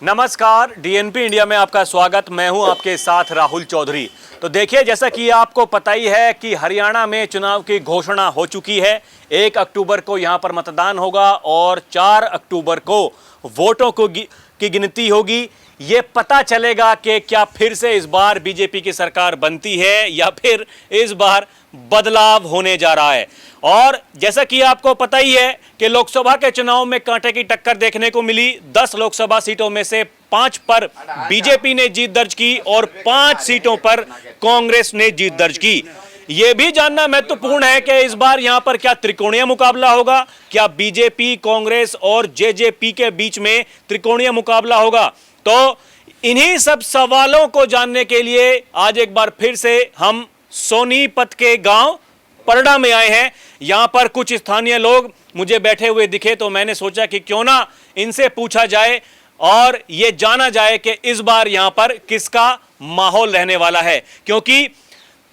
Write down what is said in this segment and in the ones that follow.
नमस्कार, DNP India में आपका स्वागत। मैं हूं आपके साथ राहुल चौधरी। तो देखिए, जैसा कि आपको पता ही है कि हरियाणा में चुनाव की घोषणा हो चुकी है। 1 अक्टूबर को यहां पर मतदान होगा और 4 अक्टूबर को वोटों की गिनती होगी। ये पता चलेगा कि क्या फिर से इस बार बीजेपी की सरकार बनती है या फिर इस बार बदलाव होने जा रहा है। और जैसा कि आपको पता ही है कि लोकसभा के चुनाव में कांटे की टक्कर देखने को मिली। 10 लोकसभा सीटों में से 5 पर बीजेपी ने जीत दर्ज की और 5 सीटों पर कांग्रेस ने जीत दर्ज की। यह भी जानना महत्वपूर्ण है कि इस बार यहां पर क्या त्रिकोणीय मुकाबला होगा, क्या बीजेपी, कांग्रेस और जेजेपी के बीच में त्रिकोणीय मुकाबला होगा। तो इन्हीं सब सवालों को जानने के लिए आज एक बार फिर से हम सोनीपत के गांव परडा में आए हैं। यहां पर कुछ स्थानीय लोग मुझे बैठे हुए दिखे तो मैंने सोचा कि क्यों ना इनसे पूछा जाए और यह जाना जाए कि इस बार यहां पर किसका माहौल रहने वाला है। क्योंकि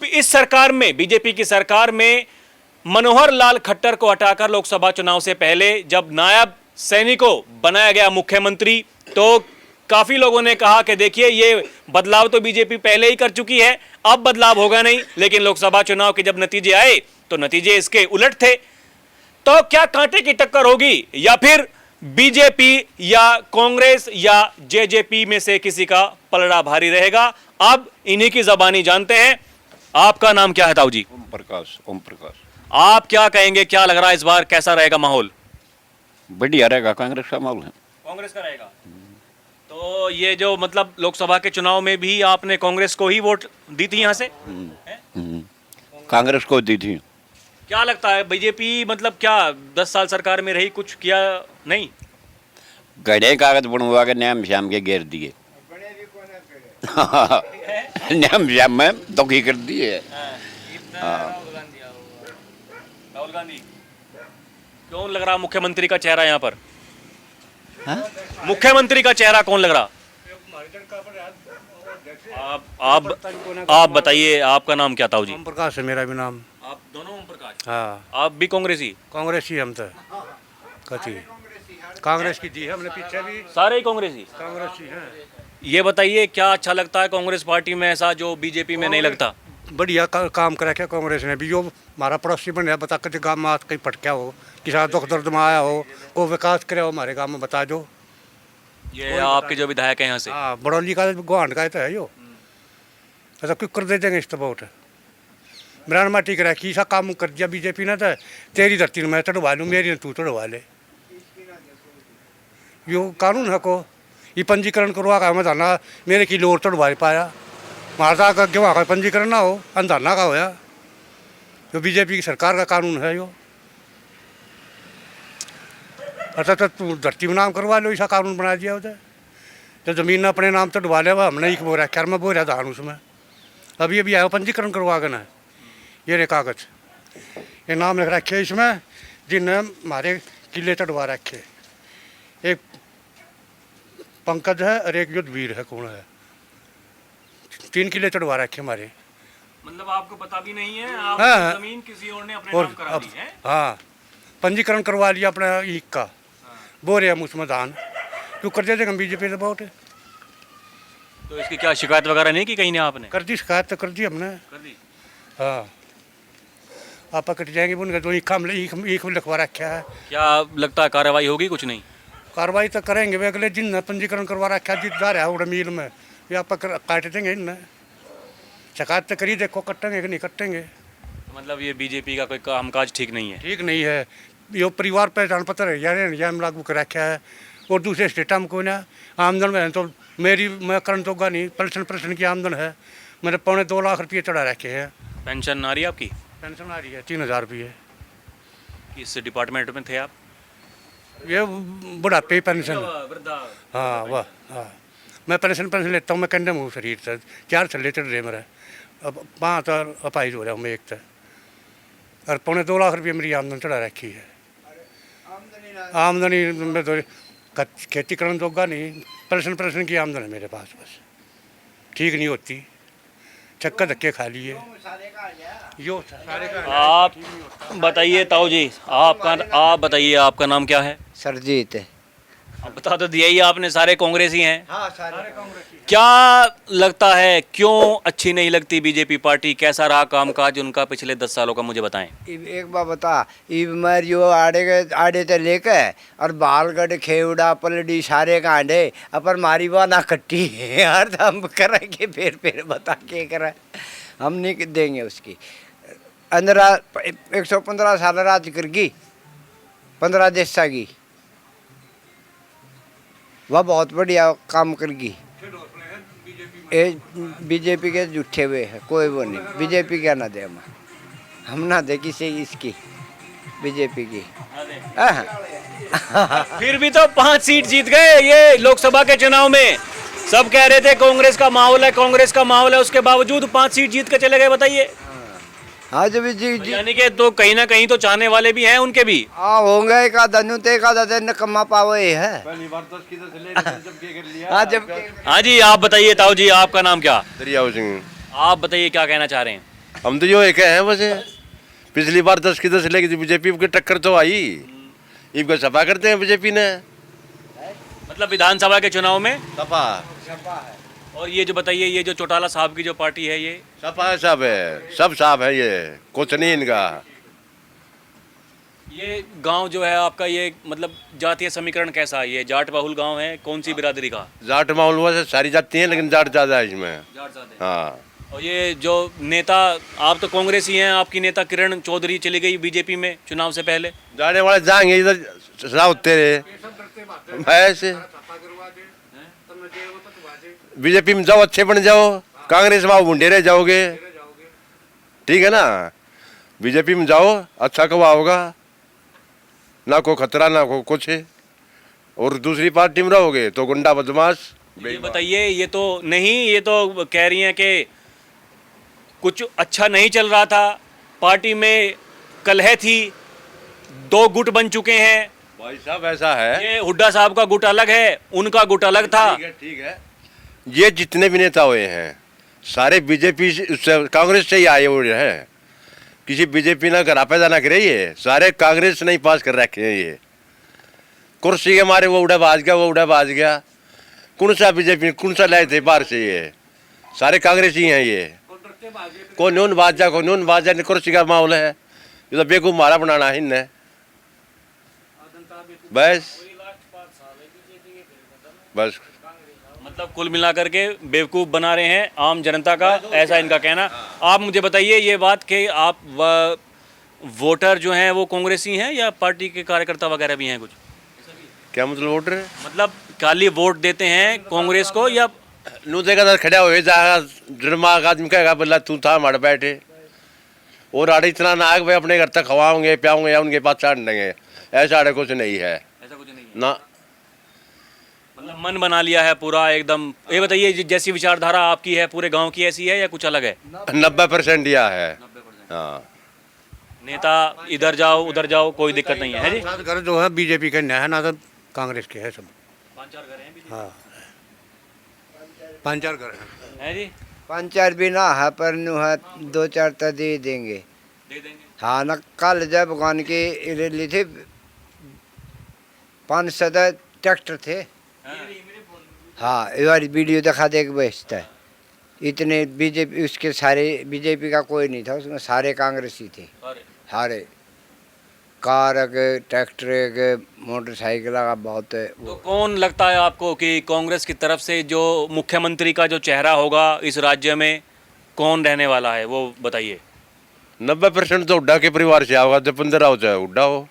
इस सरकार में, बीजेपी की सरकार में, मनोहर लाल खट्टर को हटाकर लोकसभा चुनाव से पहले जब नायब सैनी को बनाया गया मुख्यमंत्री, तो काफी लोगों ने कहा कि देखिए, ये बदलाव तो बीजेपी पहले ही कर चुकी है, अब बदलाव होगा नहीं। लेकिन लोकसभा चुनाव के जब नतीजे आए तो नतीजे इसके उलट थे। तो क्या कांटे की टक्कर होगी या फिर बीजेपी या कांग्रेस या जेजेपी में से किसी का पलड़ा भारी रहेगा? अब इन्हीं की जबानी जानते हैं। आपका नाम क्या है ताऊ जी? ओम प्रकाश। ओम प्रकाश। आप क्या कहेंगे, क्या लग रहा है इस बार कैसा रहेगा माहौल? बढ़िया रहेगा, कांग्रेस का माहौल है। कांग्रेस का रहेगा। तो ये जो मतलब लोकसभा के चुनाव में भी आपने कांग्रेस को ही वोट दी थी यहां से? कांग्रेस को दी थी। क्या लगता है बीजेपी मतलब क्या 10 साल सरकार में रही, कुछ किया नहीं? गड़े कागज बनवा के नाम श्याम के घेर दिए। नाम श्याम में दुखी कर दिए। राहुल गांधी कौन लग रहा मुख्यमंत्री का चेहरा यहाँ पर? मुख्यमंत्री का चेहरा कौन लग रहा? आप बताइए, आपका नाम क्या ताऊ जी? ओम प्रकाश है मेरा भी नाम। आप दोनों ओम प्रकाश? हाँ, आप भी कांग्रेसी? कांग्रेस ही हम तो कथी कांग्रेस की दी है हमने, पीछे भी सारे ही कांग्रेसी? कांग्रेस ही है। ये बताइए, क्या अच्छा लगता है कांग्रेस पार्टी में ऐसा जो बीजेपी में नहीं लगता? बढ़िया काम करा क्या कांग्रेस ने भी। जो हमारा पड़ोसी बन गया, बता के गाँव में आज कहीं पटक्या हो, किसी दुख दर्द में आया हो, को विकास करे हो हमारे गाँव में, बता दो। ये आपके जो विधायक है यहाँ से? हाँ, बड़ौली का गुहांड का तो है यो। ऐसा क्यों कर दे देंगे इस तो वोट ब्रांड माटी करा की सा काम कर दिया बीजेपी ने। तो तेरी धरती में मैं तड़वा लूँ, मेरी ने तू तड़वा ले। यो कानून है को ये पंजीकरण करवा का हमें धाना मेरे की लोर तड़वा पाया। मारता का वहाँ का पंजीकरण ना हो, अंधाना का होया। जो बीजेपी की सरकार का कानून है यो। अच्छा तो तू धरती में नाम करवा लो, ऐसा कानून बना दिया उधर। तो ज़मीन अपने नाम तड़वा ले, हमने एक बोरा खैर में बोरा धान उसमें। अभी अभी आया पंजीकरण करवा के ना, ये रे कागज, ये नाम लिख रखे इसमें जिनने हमारे किले तड़वा रखे। एक पंकज है और एक युद्धवीर है, कौन है, 3 किले चढ़वा रखे हमारे। मतलब आपको पता भी नहीं है? आप हाँ, जमीन किसी और ने अपने नाम करा दी है? हाँ, पंजीकरण करवा लिया अपना ईक का। हाँ। बोरे हम उसमें धान क्यों कर देते हम बीजेपी से वोट। तो इसकी क्या शिकायत वगैरह नहीं की कहीं ने आपने? कर दी शिकायत तो कर दी हमने। कर दी? हाँ, आप पकड़ जाएंगे उनका तो ईक लिखवा रखा है। क्या लगता है कार्रवाई होगी? कुछ नहीं कार्रवाई तो करेंगे वे अगले दिन पंजीकरण करवा रखा है, जितना रहा उड़ा मील में, ये आप काट देंगे इनने। शिकायत तो करी, देखो कटेंगे कि नहीं कटेंगे। मतलब ये बीजेपी का कोई कामकाज ठीक नहीं है? ठीक नहीं है। यो परिवार पहचान पत्र है लागू कर रखा है और दूसरे स्टेटा में कोई ना आमदन में तो मैं करन तो होगा नहीं। पेंशन की आमदन है, मैंने 2.25 लाख रुपये चढ़ा रखे हैं। पेंशन आ रही है आपकी? पेंशन आ रही है 3000 रुपये। किस डिपार्टमेंट में थे आप? ये बुढ़ापे पेंशन। वृद्धा? हाँ वाह, हाँ, मैं पेंशन लेता हूँ। मैं कंडम हूँ शरीर से, 4 छल्ले चढ़ रहे मेरे, अब 5 अपाइज हो रहा हूँ मैं एक तो। और 2.25 लाख रुपये मेरी आमदन चढ़ा रखी है। आमदनी में तो खेती करने तो होगा नहीं। पेंशन की आमदन है मेरे पास, बस ठीक नहीं होती, चक्कर धक्के खा लिए यो सारे का। आप बताइए ताऊ जी, आप बताइए, आपका नाम क्या है? सरजीत है। बता तो दिया ही आपने, सारे कांग्रेसी हैं। हाँ सारे क्या लगता है क्यों अच्छी नहीं लगती बीजेपी पार्टी? कैसा रहा कामकाज उनका पिछले 10 सालों का, मुझे बताएं। एक बार बता, ई बीमारी जो आड़े ते लेके और बालगढ़ खेवड़ा पलड़ी सारे का आंडे अपन मारी बा ना कट्टी यार, तो हम करेंगे फिर बता के करें, हम नहीं देंगे उसकी। 115 साल राज कर गई, 15 देशा की, वह बहुत बढ़िया काम करेगी। ये बीजेपी के झूठे हुए हैं, कोई वो नहीं, बीजेपी क्या ना दे हम ना दे किसी इसकी बीजेपी की। फिर भी तो 5 सीट जीत गए ये लोकसभा के चुनाव में। सब कह रहे थे कांग्रेस का माहौल है, कांग्रेस का माहौल है, उसके बावजूद 5 सीट जीत के चले गए। बताइए। हाँ जब जी यानी कि तो कहीं ना कहीं तो चाहने वाले भी हैं उनके भी। हाँ होंगे, एक आधा नु तो एक आधा दिन कमा पावे है। हाँ जब हाँ जी, आप बताइए ताऊ जी, आपका नाम क्या? दरियाव सिंह। आप बताइए क्या कहना चाह रहे हैं? हम तो जो एक हैं बस, पिछली बार 10 की 10 लेके बीजेपी की टक्कर तो आई, इनको सफा करते हैं बीजेपी ने। मतलब विधानसभा के चुनाव में। सफा और ये जो बताइए, ये जो चौटाला साहब की जो पार्टी है, ये सफा है, सब है, सब साफ है, ये कुछ नहीं इनका। ये गांव जो है आपका, ये मतलब जातीय समीकरण कैसा है? ये जाट बहुल गांव है, कौन सी बिरादरी का? जाट माहौल वैसे सारी जाती हैं, लेकिन जाट ज्यादा है इसमें। जाट ज्यादा। हाँ, और ये जो नेता, आप तो कांग्रेसी हैं, आपकी नेता किरण चौधरी चली गई बीजेपी में चुनाव से पहले। जाने वाले जाएंगे इधर होते रहे ऐसे। बीजेपी में जाओ, अच्छे बन जाओ, कांग्रेस में आओ गुंडे रह जाओगे, ठीक है ना। बीजेपी में जाओ, अच्छा कवा होगा, ना को खतरा ना को कुछ। और दूसरी पार्टी में रहोगे तो गुंडा बदमाश। ये बताइए, ये तो नहीं, ये तो कह रही हैं कि कुछ अच्छा नहीं चल रहा था, पार्टी में कलह थी, 2 गुट बन चुके हैं। भाई साहब ऐसा है, ये हुड्डा साहब का गुट अलग है, उनका गुट अलग था। ठीक है। ये जितने भी नेता हुए हैं सारे बीजेपी से, कांग्रेस से ही आए हुए हैं। किसी बीजेपी ना घर पैदा ना करे, ये सारे कांग्रेस ने ही पास कर रखे हैं। ये कुर्सी के मारे वो उड़ा भाज गया, वो उड़ा भाज गया। कौन सा बीजेपी, कौन सा लाए थे बाहर से? ये सारे कांग्रेस ही हैं। ये कौन नून बाजा, कौन नून बाजा, कुर्सी का माहौल है। ये तो बेकूफ मारा बनाना है इनने बस। बस मतलब कुल मिलाकर के बेवकूफ़ बना रहे हैं आम जनता का, ऐसा इनका कहना। आप मुझे बताइए ये बात कि आप वोटर जो हैं वो कांग्रेसी हैं या पार्टी के कार्यकर्ता वगैरह भी हैं कुछ? क्या मतलब वोटर है? मतलब खाली वोट देते हैं कांग्रेस को, या नू देखा खड़ा हुए दिमाग आदमी कहेगा बोला तू था मर बैठे, और आड़े इतना ना आग भाई अपने घर तक खवाओगे प्याओगे या उनके पास छाड़ देंगे, ऐसा आड़े कुछ नहीं है। ऐसा कुछ नहीं है। ना, मतलब मन बना लिया है पूरा एकदम। ये बताइए, जैसी विचारधारा आपकी है पूरे गांव की ऐसी है या कुछ अलग है? 90% यह है। हाँ, नेता इधर जाओ उधर जाओ, कोई दिक्कत नहीं है जी। 7 घर जो है बीजेपी के है ना, तो कांग्रेस के है सब। 5-4 घर हैं बीजेपी हाँ 5-4 घर हैं। है जी। 5-4 भी ना है, पर नु है 2-4 तो दे देंगे। दे देंगे। हाँ ना, कल जब भगवान की रैली थी 500 ट्रैक्टर थे। हाँ ये वाली वीडियो दिखा दे बेचता है। इतने बीजेपी, उसके सारे बीजेपी का कोई नहीं था उसमें, सारे कांग्रेसी थे। सारे कार के, ट्रैक्टर के, मोटरसाइकिल का बहुत है। तो कौन लगता है आपको कि कांग्रेस की तरफ से जो मुख्यमंत्री का जो चेहरा होगा इस राज्य में, कौन रहने वाला है वो बताइए? 90% तो हुड्डा के परिवार से आओगा, जब 15 हो चाहे हुड्डा हो।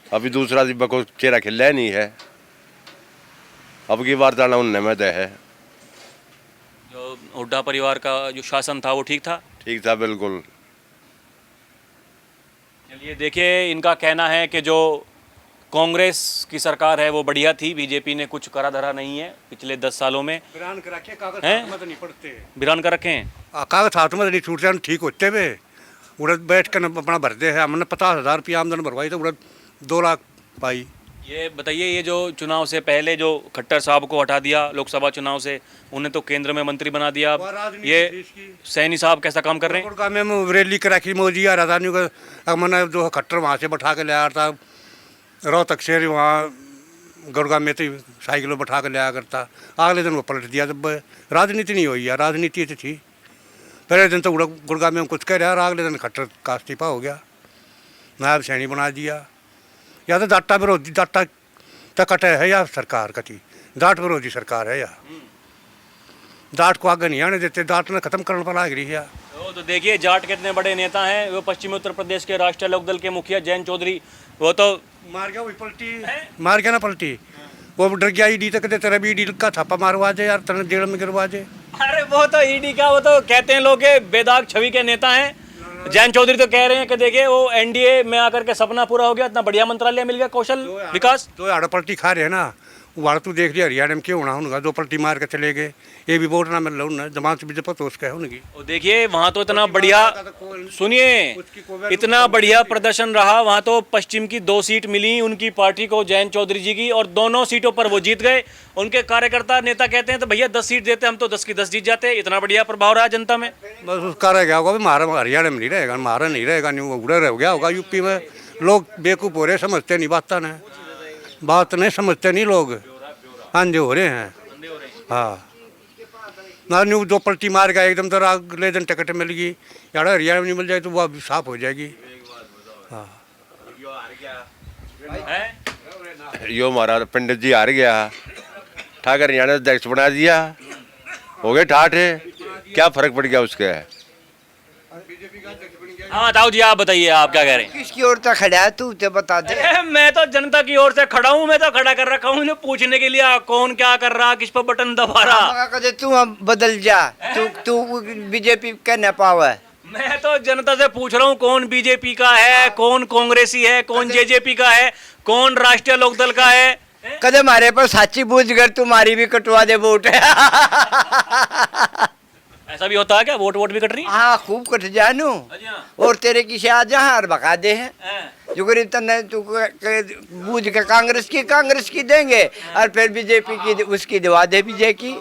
अभी दूसरा दिब्बा को चेहरा खिला नहीं है। अब की बार दाना उनने में है। जो हुड्डा परिवार का जो शासन था वो ठीक था? ठीक था बिल्कुल। चलिए देखिए, इनका कहना है कि जो कांग्रेस की सरकार है वो बढ़िया थी, बीजेपी ने कुछ करा धरा नहीं है पिछले 10 सालों में। बिरान कर रखे, कागज हैं? हाथ में तो नहीं पड़ते। बिरान कर रखे हैं। कागज हाथ में तो नहीं छूटते, हम ठीक होते हुए उड़द बैठ कर अपना भरते हैं। हमने 50,000 रुपया आमदन भरवाई तो उड़द 2 लाख पाई। ये बताइए, ये जो चुनाव से पहले जो खट्टर साहब को हटा दिया लोकसभा चुनाव से, उन्हें तो केंद्र में मंत्री बना दिया। वो राजनीति ये देश की। सैनी साहब कैसा काम कर रहे हैं? का में रैली करा की मोदी आ रहा था, मैंने जो खट्टर वहाँ से बैठा के ले आया था रोहतक से, वहाँ गुड़गांव में तो साइकिलों बैठा कर लिया करता, अगले दिन वो पलट दिया। जब राजनीति नहीं हुई यार, राजनीति तो थी। पहले दिन तो गुड़गांव में कुछ कह रहा, और अगले दिन खट्टर का इस्तीफा हो गया, नायब सैनी बना दिया। या तो डाटा विरोधी, डाटा तकट है या सरकार कटी डाट विरोधी सरकार है या डाट को आगे नहीं आने देते, डाट ने खत्म करने पर आ रही है। तो देखिए जाट कितने बड़े नेता हैं। वो पश्चिमी उत्तर प्रदेश के राष्ट्रीय लोकदल के मुखिया जयंत चौधरी, वो तो मार गया, वही पलटी मार गया ना, पलटी वो डर गया। ईडी तक दे तेरा भी ईडी का छापा मारवा दे यार, तेरे जेल में गिरवा दे। अरे वो तो ईडी का, वो तो कहते हैं लोग के बेदाग छवि के नेता हैं। जयंत चौधरी तो कह रहे हैं कि देखिए वो एनडीए में आकर के सपना पूरा हो गया, इतना बढ़िया मंत्रालय मिल गया, कौशल विकास। तो आड़ पलटी खा रहे हैं ना, वाड़ तू देख लिया हरियाणा में क्यों होना उनका, 2 पलटी मार के चले गए। ये भी वोट ना मिल रहा उन्हें, जमात भी जब तो उसका है उनकी। और देखिए वहाँ तो इतना बढ़िया, सुनिए, इतना बढ़िया प्रदर्शन रहा वहाँ तो। पश्चिम की 2 सीट मिली उनकी पार्टी को, जयंत चौधरी जी की, और दोनों सीटों पर वो जीत गए। उनके कार्यकर्ता नेता कहते हैं तो भैया 10 सीट देते हम तो 10 की 10 जीत जाते। इतना बढ़िया प्रभाव रहा जनता में। बस उसका रह गया होगा, हमारा हरियाणा में नहीं रहेगा, हमारा नहीं रहेगा, नहीं वो उड़े रह गया होगा यूपी में। लोग बेवकूफ़ हो रहे, समझते नहीं बात नहीं समझते नहीं लोग, अंधे हो रहे हैं। हाँ ना, न्यू 2 पलटी मार गया एकदम, तो अगले दिन टिकट मिल गई। यार हरियाणा में नहीं मिल जाए तो वो अभी साफ हो जाएगी। हाँ यो हमारा पंडित जी हार गया, ठाकर हरियाणा अध्यक्ष बना दिया, हो गए ठाठ है, क्या फर्क पड़ गया उसके। हाँ ताऊ जी, आप बताइए, आप क्या कह रहे हैं? किसकी ओर तक खड़ा है तू तो बता दे। मैं तो जनता की ओर से खड़ा हूँ, मैं तो खड़ा कर रखा हूँ पूछने के लिए कौन क्या कर रहा, किस पर बटन दबा रहा। कहते तू अब बदल जा, तू बीजेपी कहने पावा। मैं तो जनता से पूछ रहा हूँ कौन बीजेपी का है, कौन कांग्रेसी है, कौन जेजेपी का है, कौन राष्ट्रीय लोकदल का है। कदे मारे पर साची बूझ कर तुम्हारी भी कटवा दे वोट। ऐसा भी होता है क्या, वोट भी कट रही? हाँ खूब कट जानू, और तेरे की से आ जहाँ और भगा दे हैं। जो गरीब तन्ने तू बूझ के कांग्रेस की देंगे, और फिर बीजेपी की उसकी दिवा दे बीजेपी की।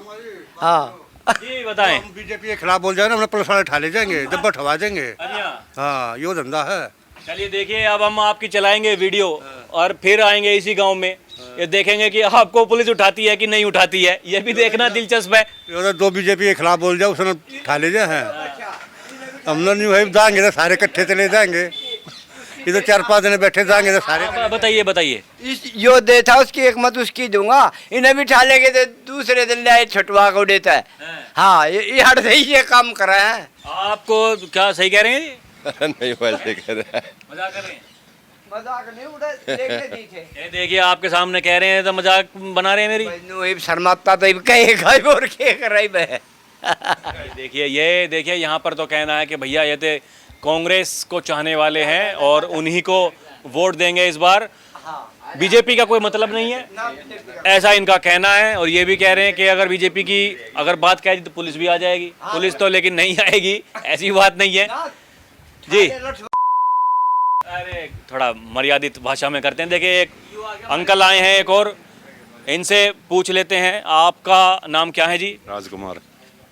हाँ जी बताएं। बीजेपी के खिलाफ बोल जाए ना, अपने पुलिस वाले ठा ले जाएंगे, डब्बा ठवा देंगे। हाँ यो धंधा है। चलिए देखिए, अब हम आपकी चलाएंगे वीडियो और फिर आएंगे इसी गांव में, ये देखेंगे कि आपको पुलिस उठाती है कि नहीं उठाती है, ये भी देखना दिलचस्प है। ये 2 बीजेपी के खिलाफ बोल जाओ, उसने ठा ले जाए हैं। हमने नहीं भाई जाएंगे तो सारे इकट्ठे चले जाएंगे, ये तो 4-5 दिन बैठे जाएंगे तो सारे। बताइए। यो दे था उसकी एक मत उसकी दूंगा, इन्हें भी ठा लेंगे तो दूसरे दिन ले छटवा को देता है। हाँ ये हट सही ये काम कर रहे हैं। आपको क्या सही कह रहे हैं? नहीं वैसे कह रहा है, मजाक कर रहे हैं? मजाक नहीं उड़ा, देखने दी थे। ये देखिए आपके सामने कह रहे हैं तो मजाक बना रहे हैं मेरी। नो शर्माता तो कहेगा और क्या कर रही है। देखिए यहाँ पर तो कहना है कि भैया ये तो कांग्रेस को चाहने वाले हैं और उन्हीं को वोट देंगे इस बार, बीजेपी का कोई मतलब नहीं है, ऐसा इनका कहना है। और ये भी कह रहे हैं कि अगर बीजेपी की अगर बात कह दी तो पुलिस भी आ जाएगी, पुलिस तो लेकिन नहीं आएगी, ऐसी बात नहीं है जी। अरे थोड़ा मर्यादित भाषा में करते हैं। देखिए एक अंकल आए हैं एक और, इनसे पूछ लेते हैं। आपका नाम क्या है जी? राजकुमार।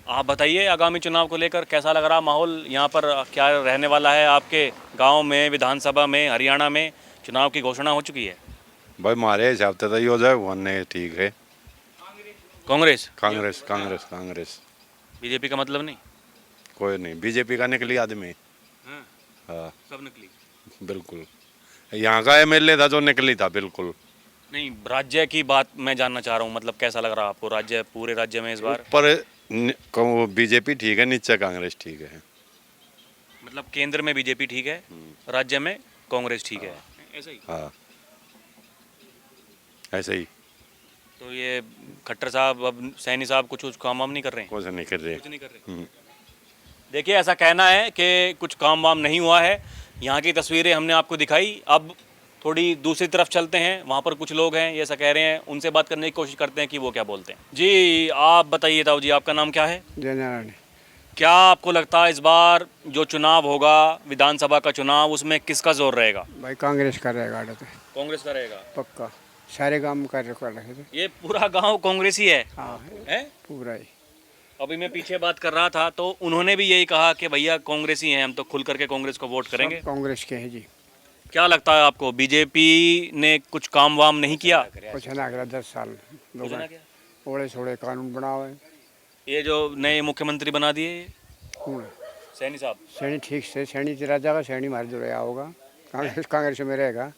आप बताइए आगामी चुनाव को लेकर कैसा लग रहा माहौल यहाँ पर, क्या रहने वाला है आपके गांव में, विधानसभा में, हरियाणा में चुनाव की घोषणा हो चुकी है? भाई हमारे हिसाब से तो ये हो जाए वरने ठीक है। कांग्रेस कांग्रेस बीजेपी का मतलब नहीं? कोई नहीं, बीजेपी का निकली आदमी। हाँ सब निकली बिल्कुल, यहाँ का एमएलए था जो निकली था बिल्कुल। नहीं, राज्य की बात मैं जानना चाह रहा हूँ, मतलब कैसा लग रहा आपको राज्य, पूरे राज्य में इस बार? पर बीजेपी ठीक है, नीचे कांग्रेस ठीक है। मतलब केंद्र में बीजेपी ठीक है, राज्य में कांग्रेस ठीक है, ऐसा ही? हाँ ऐसे ही। तो ये खट्टर साहब, अब सैनी साहब कुछ काम वाम नहीं कर रहे हैं? कुछ नहीं कर रहे। कुछ नहीं कर रहे। देखिए ऐसा कहना है कि कुछ काम वाम नहीं हुआ है। यहाँ की तस्वीरें हमने आपको दिखाई, अब थोड़ी दूसरी तरफ चलते हैं, वहाँ पर कुछ लोग हैं ये ऐसा कह रहे हैं, उनसे बात करने की कोशिश करते हैं कि वो क्या बोलते हैं। जी आप बताइए ताऊ जी, आपका नाम क्या है? जयनारायण। क्या आपको लगता है इस बार जो चुनाव होगा, विधानसभा का चुनाव, उसमें किसका जोर रहेगा? भाई कांग्रेस का रहेगा, कांग्रेस का रहेगा पक्का। सारे गांव में कार्य कर रहे थे। ये पूरा गांव कांग्रेस ही है? हाँ है पूरा ही। अभी मैं पीछे बात कर रहा था तो उन्होंने भी यही कहा कि भैया कांग्रेस ही हैं, हम तो खुल करके कांग्रेस को वोट करेंगे। कांग्रेस के हैं जी। क्या लगता है आपको, बीजेपी ने कुछ काम वाम नहीं किया? कुछ ना करा 10 साल कुछ ना किया? ओड़े सोड़े कानून बनावे ये जो नए मुख्यमंत्री बना दिए कौन सैनी साहब, सैनी ठीक से सैनी चला जाएगा सैनी मार जो रहा होगा कांग्रेस में रहेगा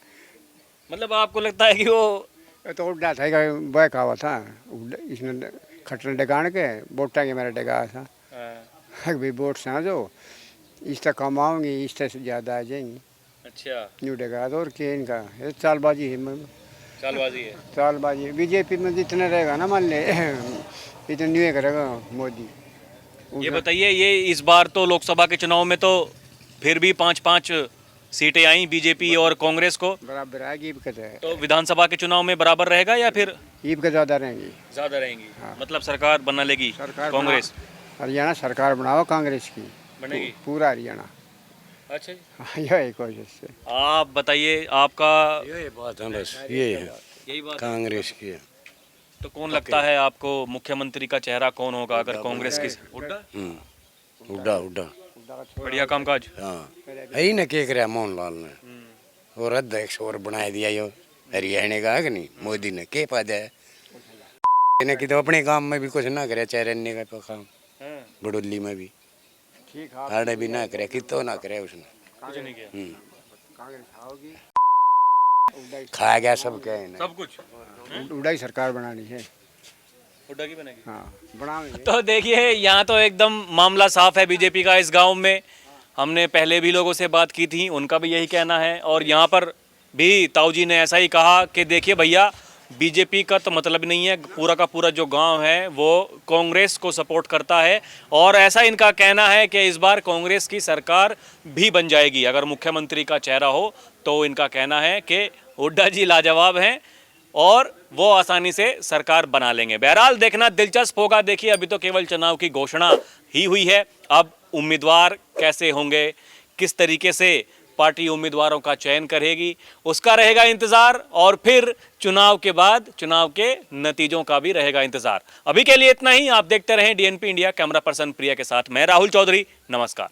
मतलब आपको लगता है कि वो ये तो उड्डा था का वह कहा था इसने खटन डगान के वोटा के मेरा डगा था भाई वोट समझो इस तक कमाऊंगी इस तक से ज़्यादा आ जाएंगी अच्छा न्यू डगा तो और के इनका ये चालबाजी है चालबाजी है। चालबाजी बीजेपी में जितने रहेगा ना मान ले इतने न्यू करेगा मोदी ये बताइए, ये इस बार तो लोकसभा के चुनाव में तो फिर भी 5-5 सीटें आई बीजेपी और कांग्रेस को, बराबर आएगी ईब कहते हैं तो विधानसभा के चुनाव में बराबर रहेगा या फिर ईब का ज़्यादा रहेंगी ज्यादा रहेंगी? मतलब सरकार बना लेगी सरकार कांग्रेस हरियाणा सरकार बनाओ कांग्रेस की बनेगी? पूरा हरियाणा अच्छा जी, हाँ, यह एक वजह से आप बताइए आपका यही बात है बस ये है यही बात। कांग्रेस की है। तो कौन लगता है आपको मुख्यमंत्री का चेहरा कौन होगा अगर कांग्रेस की? हुड्डा? उड्डा उड्डा बढ़िया कामकाज। हाँ यही ना के कराया मोहनलाल ने और अध्यक्ष और बना दिया यो हरियाणा का है कि नहीं मोदी ने के फायदा है इन्हें कि तो अपने काम में भी कुछ ना करे चैरन्य का काम बड़ोली में भी ठीक आड़े भी ना करे कि तो ना करे उसने कुछ नहीं किया, कांग्रेस आओगी खा गया सब क्या है सब कुछ उड़ाई सरकार बनानी है हुड्डा की बनेगी। हाँ बनाएंगे तो देखिए यहाँ तो एकदम मामला साफ है बीजेपी का इस गांव में। हमने पहले भी लोगों से बात की थी, उनका भी यही कहना है और यहाँ पर भी ताऊ जी ने ऐसा ही कहा कि देखिए भैया बीजेपी का तो मतलब नहीं है, पूरा का पूरा जो गांव है वो कांग्रेस को सपोर्ट करता है और ऐसा इनका कहना है कि इस बार कांग्रेस की सरकार भी बन जाएगी अगर मुख्यमंत्री का चेहरा हो। तो इनका कहना है कि हुड्डा जी लाजवाब हैं और वो आसानी से सरकार बना लेंगे। बहरहाल देखना दिलचस्प होगा। देखिए अभी तो केवल चुनाव की घोषणा ही हुई है, अब उम्मीदवार कैसे होंगे, किस तरीके से पार्टी उम्मीदवारों का चयन करेगी, उसका रहेगा इंतजार और फिर चुनाव के बाद चुनाव के नतीजों का भी रहेगा इंतजार। अभी के लिए इतना ही। आप देखते रहें DNP इंडिया। कैमरा पर्सन प्रिया के साथ मैं राहुल चौधरी, नमस्कार।